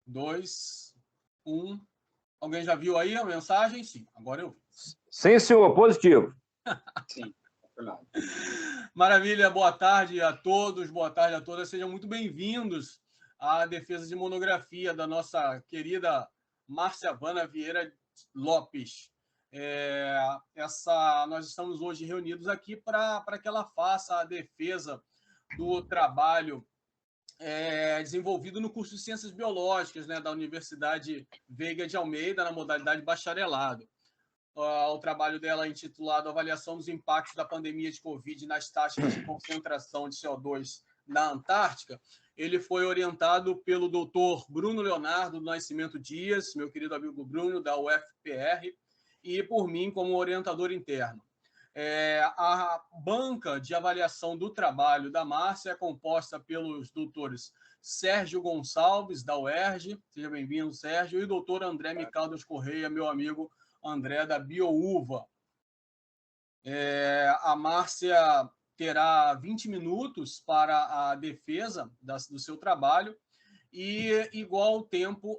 2, 1. Alguém já viu aí a mensagem? Sim, agora eu vi. Sim, senhor, positivo. Sim, Maravilha, boa tarde a todos, boa tarde a todas. Sejam muito bem-vindos à defesa de monografia da nossa querida Márcia Havana Vieira Lopes. Nós estamos hoje reunidos aqui para que ela faça a defesa do trabalho desenvolvido no curso de Ciências Biológicas, né, da Universidade Veiga de Almeida, na modalidade bacharelado. O trabalho dela é intitulado Avaliação dos Impactos da Pandemia de Covid nas Taxas de Concentração de CO2 na Antártica. Ele foi orientado pelo doutor Bruno Leonardo do Nascimento Dias, meu querido amigo Bruno, da UFPR, e por mim como orientador interno. A banca de avaliação do trabalho da Márcia é composta pelos doutores Sérgio Gonçalves, da UERJ, seja bem-vindo, Sérgio, e o doutor André Micaldas Correia, meu amigo André, da BioUva. A Márcia terá 20 minutos para a defesa do seu trabalho e, igual tempo,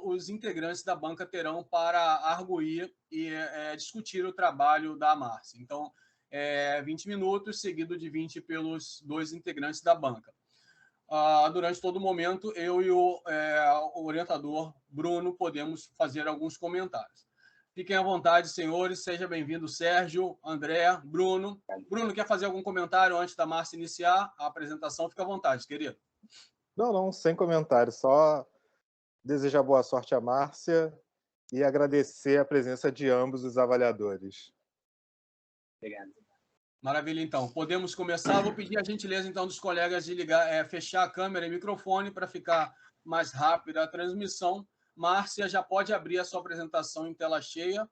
os integrantes da banca terão para arguir e discutir o trabalho da Márcia. Então, 20 minutos, seguido de 20 pelos dois integrantes da banca. Durante todo o momento, eu e o orientador Bruno podemos fazer alguns comentários. Fiquem à vontade, senhores. Seja bem-vindo, Sérgio, André, Bruno. Bruno, quer fazer algum comentário antes da Márcia iniciar a apresentação? Fica à vontade, querido. Não, sem comentário. Só desejar boa sorte à Márcia e agradecer a presença de ambos os avaliadores. obrigado. Maravilha, então. Podemos começar. Vou pedir a gentileza, então, dos colegas de fechar a câmera e microfone para ficar mais rápida a transmissão. Márcia, já pode abrir a sua apresentação em tela cheia.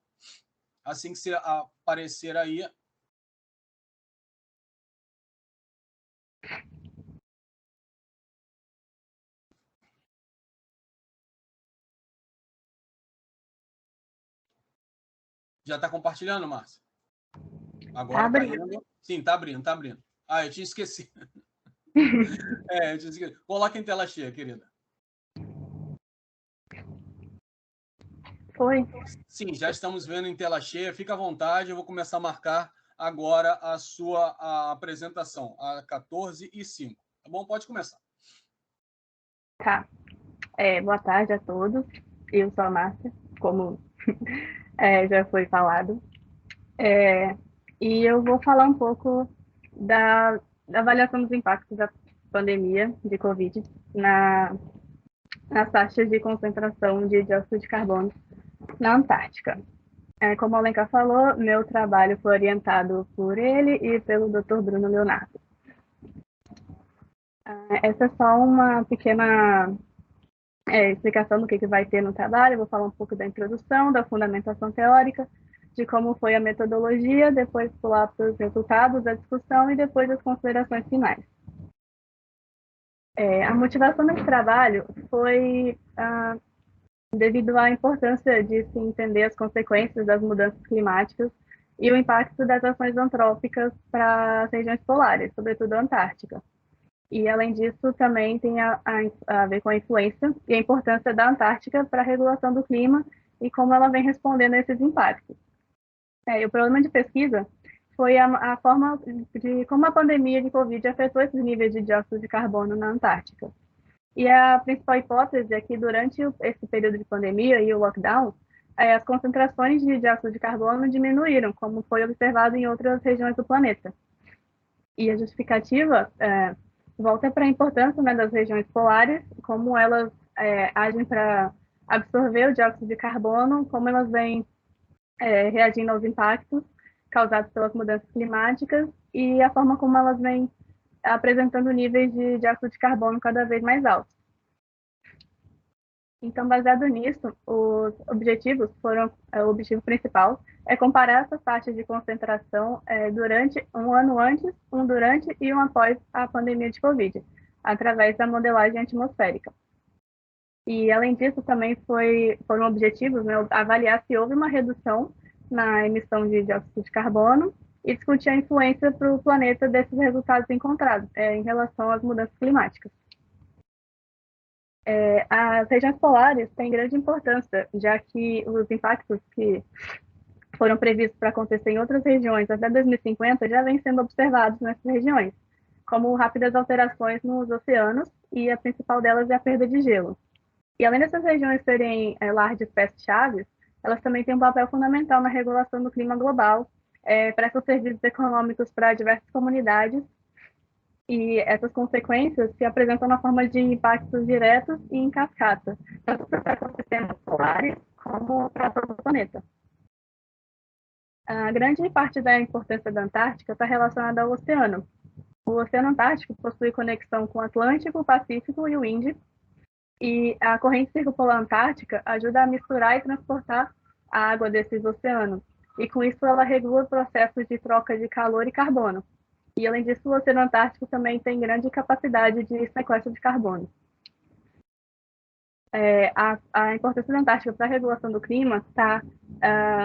Assim que você aparecer aí. Já está compartilhando, Márcia? Agora está indo. Sim, está abrindo, está abrindo. Eu tinha esquecido. Eu tinha esquecido. Coloca em tela cheia, querida. Foi. Sim, já estamos vendo em tela cheia. Fica à vontade, eu vou começar a marcar agora a sua apresentação, a 14h05. Tá bom? Pode começar. Tá. Boa tarde a todos. Eu sou a Márcia, como já foi falado. E eu vou falar um pouco da avaliação dos impactos da pandemia de Covid nas taxas de concentração de dióxido de carbono na Antártica. Como o Alencar falou, meu trabalho foi orientado por ele e pelo Dr. Bruno Leonardo. Essa é só uma pequena explicação do que vai ter no trabalho. Eu vou falar um pouco da introdução, da fundamentação teórica, de como foi a metodologia, depois pular para os resultados da discussão e depois as considerações finais. A motivação desse trabalho foi devido à importância de se entender as consequências das mudanças climáticas e o impacto das ações antrópicas para as regiões polares, sobretudo a Antártica. E, além disso, também tem a ver com a influência e a importância da Antártica para a regulação do clima e como ela vem respondendo a esses impactos. E o problema de pesquisa foi a forma de como a pandemia de Covid afetou esses níveis de dióxido de carbono na Antártica. E a principal hipótese é que, durante esse período de pandemia e o lockdown, as concentrações de dióxido de carbono diminuíram, como foi observado em outras regiões do planeta. E a justificativa volta para a importância, né, das regiões polares, como elas agem para absorver o dióxido de carbono, como elas vêm reagindo aos impactos causados pelas mudanças climáticas e a forma como elas vêm apresentando níveis de dióxido de carbono cada vez mais altos. Então, baseado nisso, os objetivos foram, o objetivo principal é comparar essas taxas de concentração durante um ano antes, um durante e um após a pandemia de Covid, através da modelagem atmosférica. E, além disso, também foram objetivos, né, avaliar se houve uma redução na emissão de dióxido de carbono e discutir a influência para o planeta desses resultados encontrados em relação às mudanças climáticas. As regiões polares têm grande importância, já que os impactos que foram previstos para acontecer em outras regiões até 2050 já vêm sendo observados nessas regiões, como rápidas alterações nos oceanos, e a principal delas é a perda de gelo. E além dessas regiões serem lar de espécies-chave, elas também têm um papel fundamental na regulação do clima global, prestam serviços econômicos para diversas comunidades, e essas consequências se apresentam na forma de impactos diretos e em cascata, tanto para os ecossistemas polares como para todo o planeta. A grande parte da importância da Antártica está relacionada ao oceano. O Oceano Antártico possui conexão com o Atlântico, o Pacífico e o Índico, e a corrente circumpolar antártica ajuda a misturar e transportar a água desses oceanos. E com isso ela regula processos de troca de calor e carbono. E além disso, o Oceano Antártico também tem grande capacidade de sequestro de carbono. A importância da Antártica para a regulação do clima está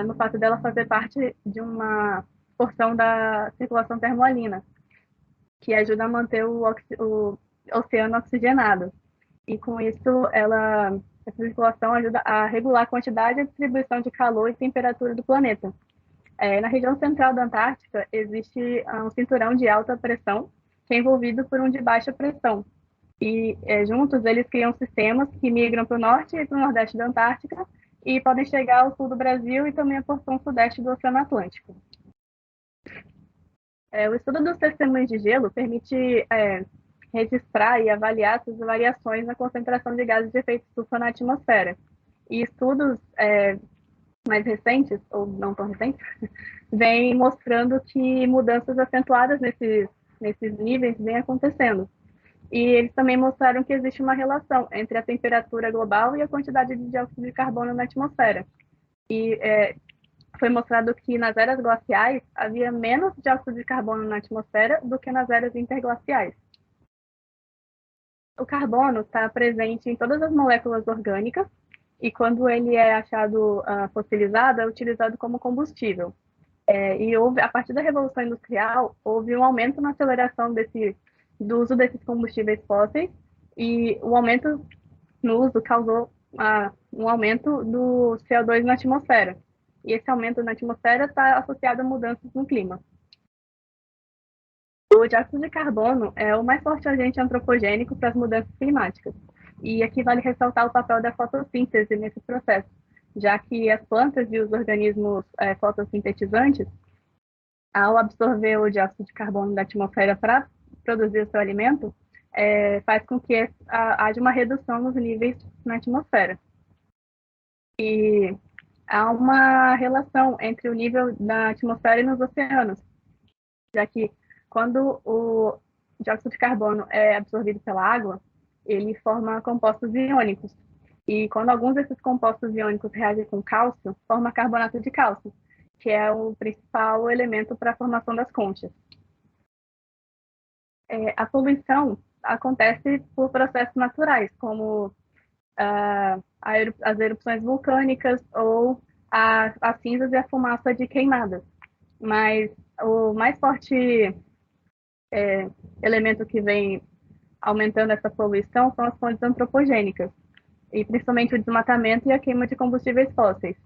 no fato dela fazer parte de uma porção da circulação termoalina, que ajuda a manter o oceano oxigenado. E com isso, essa circulação ajuda a regular a quantidade e a distribuição de calor e temperatura do planeta. Na região central da Antártica, existe um cinturão de alta pressão, que é envolvido por um de baixa pressão. E juntos eles criam sistemas que migram para o norte e para o nordeste da Antártica e podem chegar ao sul do Brasil e também à porção sudeste do Oceano Atlântico. O estudo dos testemunhos de gelo permite registrar e avaliar essas variações na concentração de gases de efeito estufa na atmosfera. E estudos mais recentes, ou não tão recentes, vêm mostrando que mudanças acentuadas nesses níveis vêm acontecendo. E eles também mostraram que existe uma relação entre a temperatura global e a quantidade de dióxido de carbono na atmosfera. E foi mostrado que nas eras glaciais havia menos dióxido de carbono na atmosfera do que nas eras interglaciais. O carbono está presente em todas as moléculas orgânicas e quando ele é achado fossilizado, é utilizado como combustível. E a partir da Revolução Industrial, houve um aumento na aceleração do uso desses combustíveis fósseis, e o aumento no uso causou um aumento do CO2 na atmosfera. E esse aumento na atmosfera está associado a mudanças no clima. O dióxido de carbono é o mais forte agente antropogênico para as mudanças climáticas. E aqui vale ressaltar o papel da fotossíntese nesse processo, já que as plantas e os organismos fotossintetizantes, ao absorver o dióxido de carbono da atmosfera para produzir o seu alimento, faz com que haja uma redução nos níveis na atmosfera. E há uma relação entre o nível da atmosfera e nos oceanos, já que quando o dióxido de carbono é absorvido pela água, ele forma compostos iônicos. E quando alguns desses compostos iônicos reagem com cálcio, forma carbonato de cálcio, que é o principal elemento para a formação das conchas. A poluição acontece por processos naturais, como as erupções vulcânicas ou as cinzas e a fumaça de queimadas. Mas o mais forte elemento que vem aumentando essa poluição são as fontes antropogênicas, e principalmente o desmatamento e a queima de combustíveis fósseis.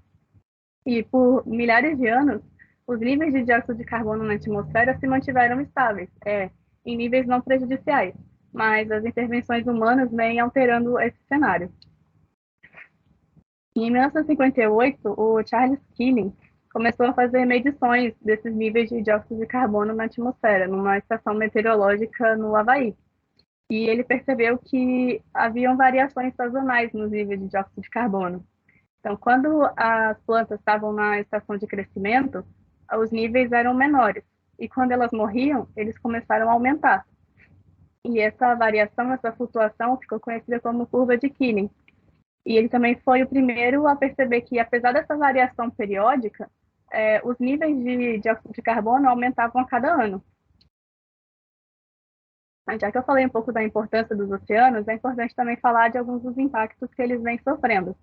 E por milhares de anos, os níveis de dióxido de carbono na atmosfera se mantiveram estáveis, em níveis não prejudiciais, mas as intervenções humanas vêm alterando esse cenário. Em 1958, o Charles Keeling começou a fazer medições desses níveis de dióxido de carbono na atmosfera, numa estação meteorológica no Havaí. E ele percebeu que haviam variações sazonais nos níveis de dióxido de carbono. Então, quando as plantas estavam na estação de crescimento, os níveis eram menores. E quando elas morriam, eles começaram a aumentar. E essa variação, essa flutuação, ficou conhecida como curva de Keeling. E ele também foi o primeiro a perceber que, apesar dessa variação periódica, os níveis de dióxido de carbono aumentavam a cada ano. Já que eu falei um pouco da importância dos oceanos, é importante também falar de alguns dos impactos que eles vêm sofrendo.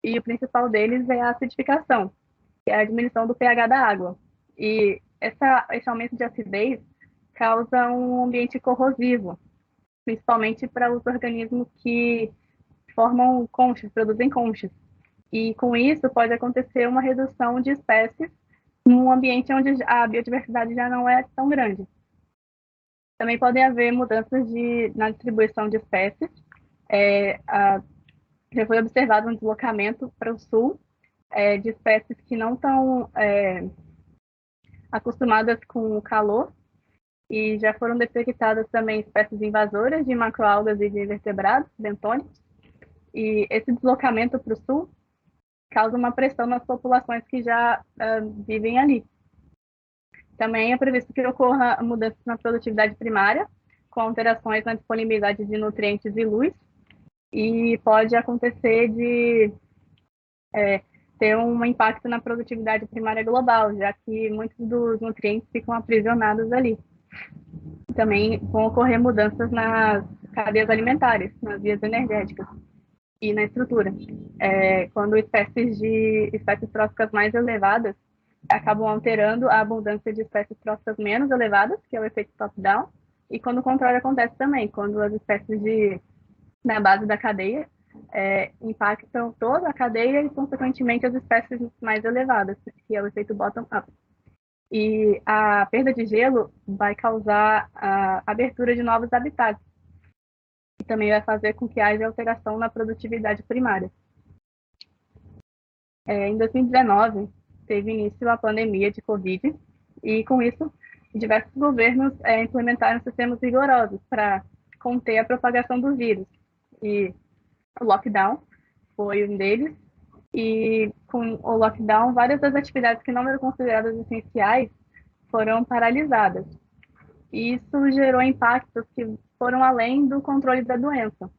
E o principal deles é a acidificação, que é a diminuição do pH da água. E esse aumento de acidez causa um ambiente corrosivo, principalmente para os organismos que formam conchas, produzem conchas. E com isso pode acontecer uma redução de espécies num ambiente onde a biodiversidade já não é tão grande. Também podem haver mudanças na distribuição de espécies. Já foi observado um deslocamento para o sul de espécies que não estão acostumadas com o calor, e já foram detectadas também espécies invasoras de macroalgas e de invertebrados bentônicos. E esse deslocamento para o sul causa uma pressão nas populações que já vivem ali. Também é previsto que ocorra mudanças na produtividade primária, com alterações na disponibilidade de nutrientes e luz, e pode acontecer de ter um impacto na produtividade primária global, já que muitos dos nutrientes ficam aprisionados ali. Também vão ocorrer mudanças nas cadeias alimentares, nas vias energéticas e na estrutura. Quando espécies tróficas mais elevadas acabam alterando a abundância de espécies tróficas menos elevadas, que é o efeito top-down, e quando o contrário acontece também, quando as espécies na base da cadeia impactam toda a cadeia e, consequentemente, as espécies mais elevadas, que é o efeito bottom-up. E a perda de gelo vai causar a abertura de novos habitats, e também vai fazer com que haja alteração na produtividade primária. Em 2019, teve início a pandemia de Covid, e com isso, diversos governos implementaram sistemas rigorosos para conter a propagação do vírus. E o lockdown foi um deles, e com o lockdown, várias das atividades que não eram consideradas essenciais foram paralisadas. E isso gerou impactos que foram além do controle da doença.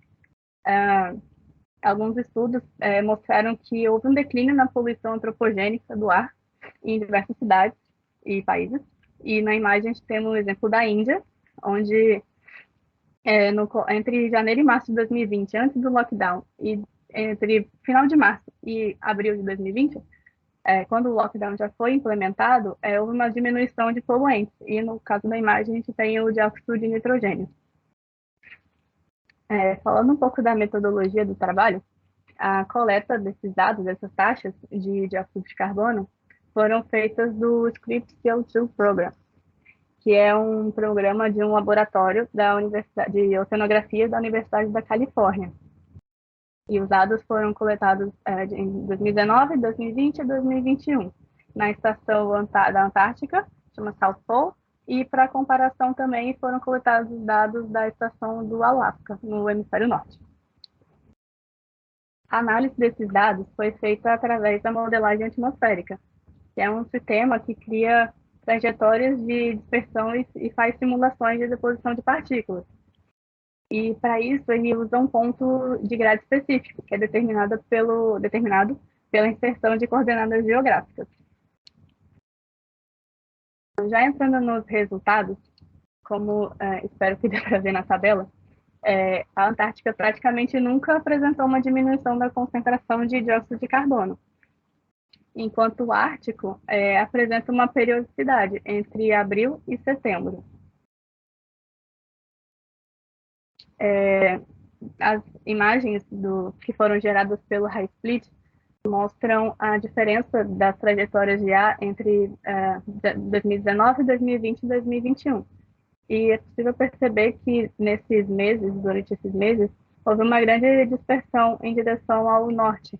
Alguns estudos mostraram que houve um declínio na poluição antropogênica do ar em diversas cidades e países. E na imagem a gente tem um exemplo da Índia, onde entre janeiro e março de 2020, antes do lockdown, e entre final de março e abril de 2020, quando o lockdown já foi implementado, houve uma diminuição de poluentes. E no caso da imagem, a gente tem o dióxido de nitrogênio. Falando um pouco da metodologia do trabalho, a coleta desses dados, dessas taxas de dióxido de carbono, foram feitas do Scripps CO2 Program, que é um programa de um laboratório da Universidade de Oceanografia da Universidade da Califórnia. E os dados foram coletados em 2019, 2020 e 2021, na estação da Antártica, chama South Pole, e para comparação também foram coletados os dados da estação do Alasca, no hemisfério norte. A análise desses dados foi feita através da modelagem atmosférica, que é um sistema que cria trajetórias de dispersão e faz simulações de deposição de partículas. E, para isso, ele usa um ponto de grade específico, que é determinado pela inserção de coordenadas geográficas. Já entrando nos resultados, como espero que dê para ver na tabela, a Antártica praticamente nunca apresentou uma diminuição da concentração de dióxido de carbono, enquanto o Ártico apresenta uma periodicidade entre abril e setembro. As imagens que foram geradas pelo High Split mostram a diferença das trajetórias de ar entre 2019, 2020 e 2021. E é possível perceber que durante esses meses, houve uma grande dispersão em direção ao norte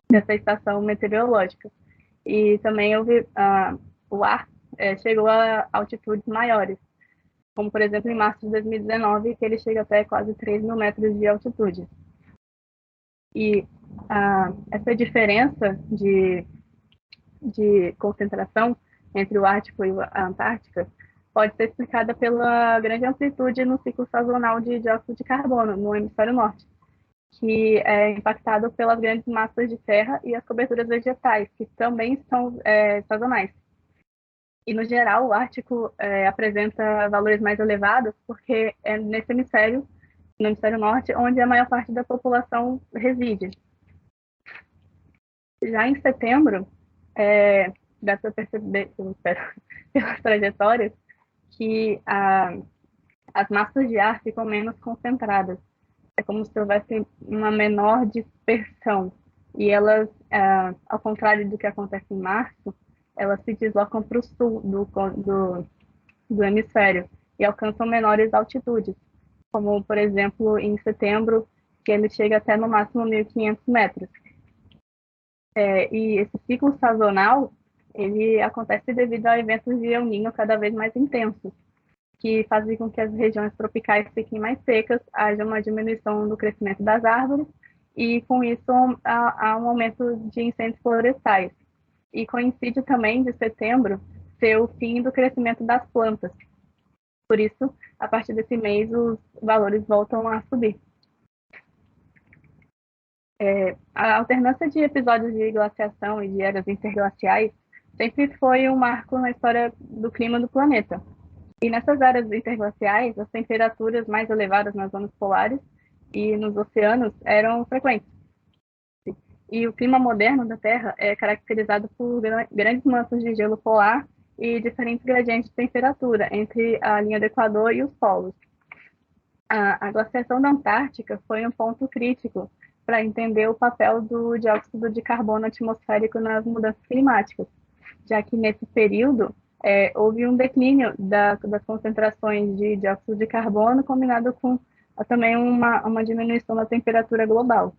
dessa estação meteorológica. E também o ar chegou a altitudes maiores, como, por exemplo, em março de 2019, que ele chega até quase 3.000 metros de altitude. E essa diferença de concentração entre o Ártico e a Antártica pode ser explicada pela grande amplitude no ciclo sazonal de dióxido de carbono no hemisfério norte, que é impactado pelas grandes massas de terra e as coberturas vegetais, que também são sazonais. E, no geral, o Ártico apresenta valores mais elevados porque é no hemisfério norte, onde a maior parte da população reside. Já em setembro, dá para perceber, eu espero, pelas trajetórias, que as massas de ar ficam menos concentradas. é como se houvesse uma menor dispersão. E elas, ao contrário do que acontece em março, elas se deslocam para o sul do hemisfério e alcançam menores altitudes, como, por exemplo, em setembro, que ele chega até no máximo 1.500 metros. E esse ciclo sazonal, ele acontece devido a eventos de El Niño cada vez mais intensos, que fazem com que as regiões tropicais fiquem mais secas, haja uma diminuição do crescimento das árvores, e com isso há um aumento de incêndios florestais. E coincide também de setembro ser o fim do crescimento das plantas. Por isso, a partir desse mês, os valores voltam a subir. A alternância de episódios de glaciação e de eras interglaciais sempre foi um marco na história do clima do planeta. E nessas eras interglaciais, as temperaturas mais elevadas nas zonas polares e nos oceanos eram frequentes. E o clima moderno da Terra é caracterizado por grandes massas de gelo polar e diferentes gradientes de temperatura entre a linha do Equador e os polos. A glaciação da Antártica foi um ponto crítico para entender o papel do dióxido de carbono atmosférico nas mudanças climáticas, já que nesse período houve um declínio das concentrações de dióxido de carbono, combinado com também uma diminuição da temperatura global.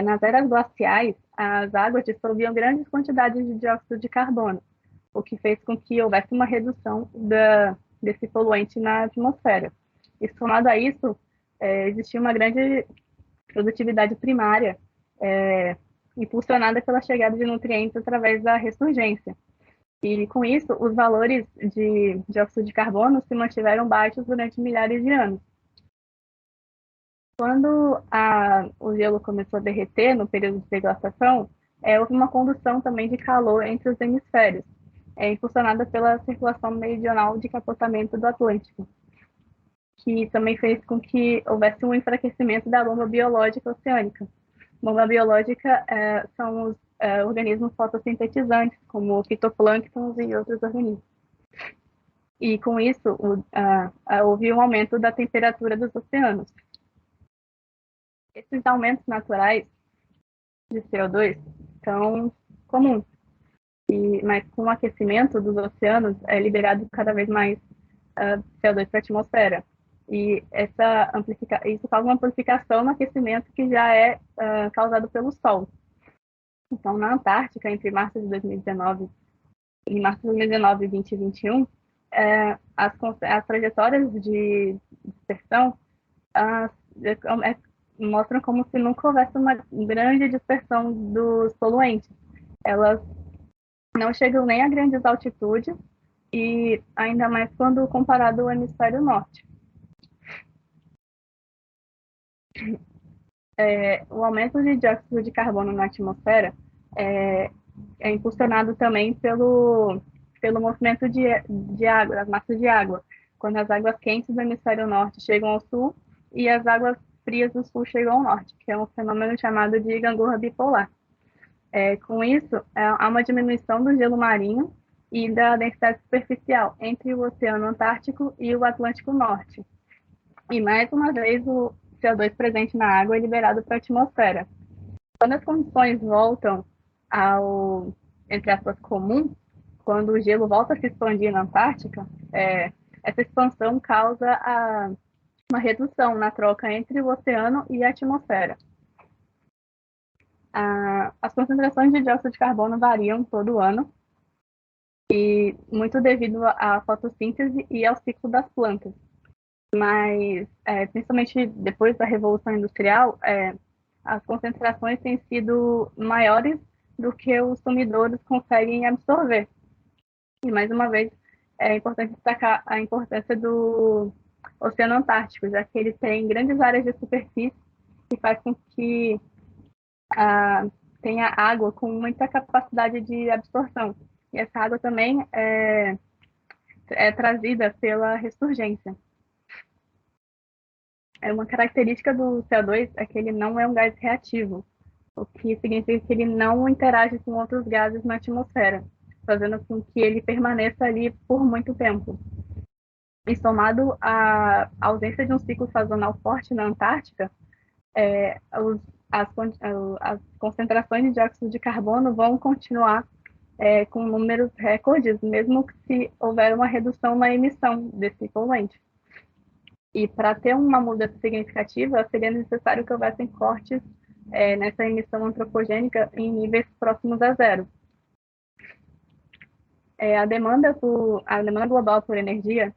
Nas eras glaciais, as águas dissolviam grandes quantidades de dióxido de carbono, o que fez com que houvesse uma redução desse poluente na atmosfera. E somado a isso, existia uma grande produtividade primária, impulsionada pela chegada de nutrientes através da ressurgência. E com isso, os valores de dióxido de carbono se mantiveram baixos durante milhares de anos. Quando o gelo começou a derreter no período de deglaciação, houve uma condução também de calor entre os hemisférios, impulsionada pela circulação meridional de capotamento do Atlântico, que também fez com que houvesse um enfraquecimento da bomba biológica oceânica. Bomba biológica são os organismos fotossintetizantes, como fitoplânctons e outros organismos. E com isso, houve um aumento da temperatura dos oceanos. Esses aumentos naturais de CO2 são comuns, mas com o aquecimento dos oceanos é liberado cada vez mais CO2 para a atmosfera. E isso causa uma amplificação no aquecimento que já é causado pelo Sol. Então, na Antártica, entre março de 2019 e 2021, as trajetórias de dispersão mostram como se nunca houvesse uma grande dispersão dos poluentes. Elas não chegam nem a grandes altitudes, e ainda mais quando comparado ao hemisfério norte. O aumento de dióxido de carbono na atmosfera é impulsionado também pelo movimento de água, das massas de água, quando as águas quentes do hemisfério norte chegam ao sul e as águas frias do sul chegam ao norte, que é um fenômeno chamado de gangorra bipolar. Com isso, há uma diminuição do gelo marinho e da densidade superficial entre o Oceano Antártico e o Atlântico Norte. E, mais uma vez, o CO2 presente na água é liberado para a atmosfera. Quando as condições voltam ao, entre aspas, comum, quando o gelo volta a se expandir na Antártica, essa expansão causa uma redução na troca entre o oceano e a atmosfera. As concentrações de dióxido de carbono variam todo ano, e muito devido à fotossíntese e ao ciclo das plantas. Mas, principalmente depois da Revolução Industrial, as concentrações têm sido maiores do que os sumidouros conseguem absorver. E, mais uma vez, é importante destacar a importância do Oceano Antártico, já que ele tem grandes áreas de superfície que faz com que tenha água com muita capacidade de absorção. E essa água também é trazida pela ressurgência. Uma característica do CO2 é que ele não é um gás reativo, o que significa que ele não interage com outros gases na atmosfera, fazendo com que ele permaneça ali por muito tempo. E somado à ausência de um ciclo sazonal forte na Antártica, as concentrações de dióxido de carbono vão continuar com números recordes, mesmo que se houver uma redução na emissão desse poluente. E para ter uma mudança significativa, seria necessário que houvessem cortes nessa emissão antropogênica em níveis próximos a zero. A demanda global por energia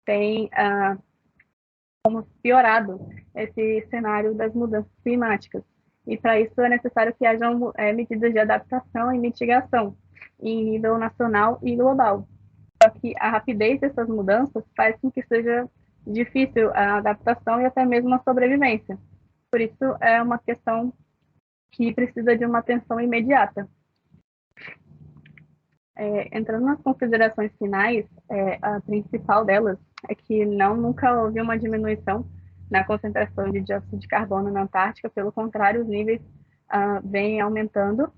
tem como piorado esse cenário das mudanças climáticas. E para isso é necessário que hajam medidas de adaptação e mitigação em nível nacional e global. Só que a rapidez dessas mudanças faz com que seja difícil a adaptação e até mesmo a sobrevivência. Por isso é uma questão que precisa de uma atenção imediata. Entrando nas considerações finais, a principal delas é que nunca houve uma diminuição na concentração de dióxido de carbono na Antártica, pelo contrário, os níveis vêm aumentando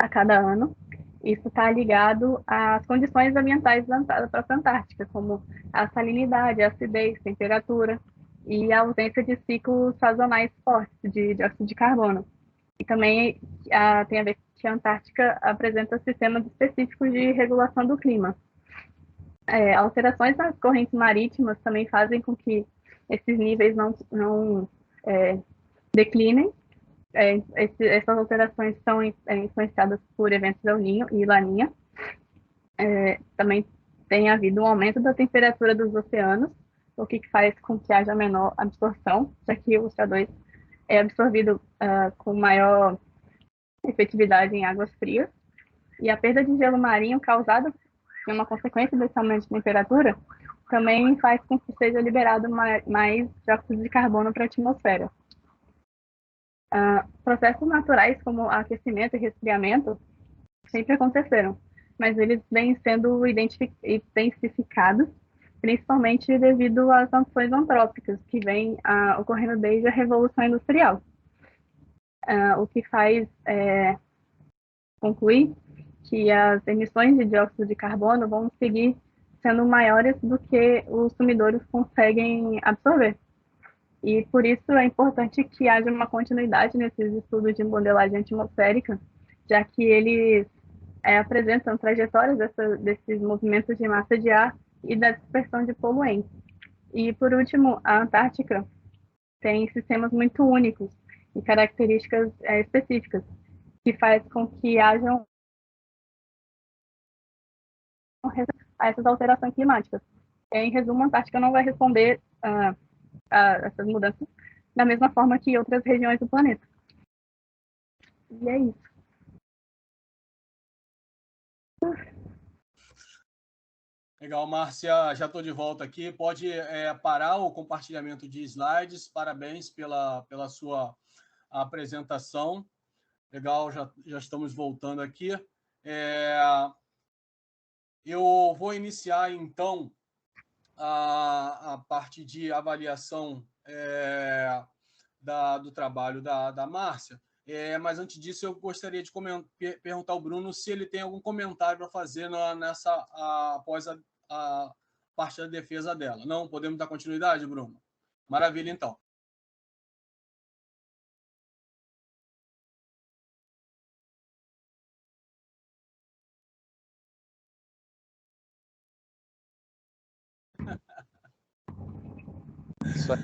a cada ano. Isso está ligado às condições ambientais da própria Antártica, como a salinidade, a acidez, temperatura e a ausência de ciclos sazonais fortes de dióxido de carbono. E também tem a ver que a Antártica apresenta sistemas específicos de regulação do clima. Alterações nas correntes marítimas também fazem com que esses níveis não declinem. Essas alterações são influenciadas por eventos El Niño e Laninha. Também tem havido um aumento da temperatura dos oceanos, o que faz com que haja menor absorção, já que o CO2 é absorvido com maior efetividade em águas frias. E a perda de gelo marinho causada por uma consequência desse aumento de temperatura também faz com que seja liberado mais dióxido de carbono para a atmosfera. Processos naturais como aquecimento e resfriamento sempre aconteceram, mas eles vêm sendo intensificados, principalmente devido às ações antrópicas que vêm ocorrendo desde a Revolução Industrial. O que faz concluir que as emissões de dióxido de carbono vão seguir sendo maiores do que os sumidouros conseguem absorver. E por isso é importante que haja uma continuidade nesses estudos de modelagem atmosférica, já que eles apresentam trajetórias desses movimentos de massa de ar e da dispersão de poluentes. E, por último, a Antártica tem sistemas muito únicos e características específicas, que faz com que hajam a essas alterações climáticas. Em resumo, a Antártica não vai responder a essas mudanças da mesma forma que outras regiões do planeta. E é isso. Legal, Márcia, já estou de volta aqui. Pode parar o compartilhamento de slides. Parabéns pela sua apresentação. Legal, já estamos voltando aqui. Eu vou iniciar, então, a parte de avaliação do trabalho da Márcia. Mas, antes disso, eu gostaria de perguntar ao Bruno se ele tem algum comentário para fazer após a parte da defesa dela. Não? Podemos dar continuidade, Bruno? Maravilha, então.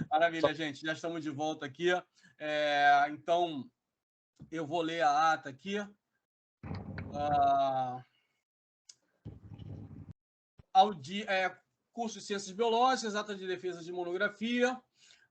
Maravilha, gente. Já estamos de volta aqui. Então, eu vou ler a ata aqui. Curso de Ciências Biológicas, ata de defesa de monografia.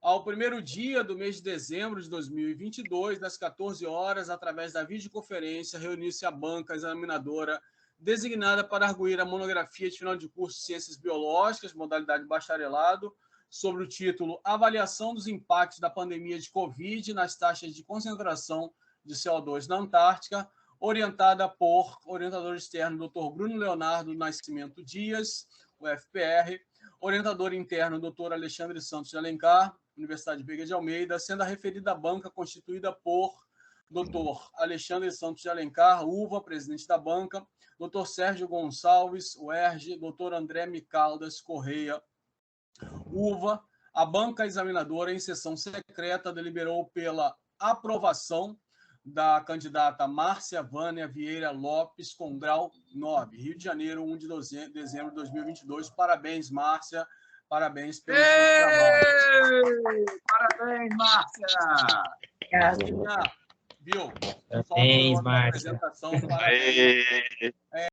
Ao primeiro dia do mês de dezembro de 2022, das 14 horas, através da videoconferência, reuniu-se a banca examinadora designada para arguir a monografia de final de curso de Ciências Biológicas, modalidade bacharelado, sobre o título Avaliação dos impactos da pandemia de Covid nas taxas de concentração de CO2 na Antártica, orientada por orientador externo Dr. Bruno Leonardo Nascimento Dias, UFPR, orientador interno Dr. Alexandre Santos de Alencar, Universidade Veiga de Almeida, sendo a referida banca constituída por Dr. Alexandre Santos de Alencar, UVA, presidente da banca, Dr. Sérgio Gonçalves, UERJ, Dr. André Micaldas Correia, UVA, a banca examinadora, em sessão secreta, deliberou pela aprovação da candidata Márcia Vânia Vieira Lopes, com grau 9, Rio de Janeiro, 1 de dezembro de 2022. Parabéns, Márcia. Parabéns pelo seu trabalho. Parabéns, Márcia! Viu? Parabéns, Só por Márcia. apresentação, parabéns.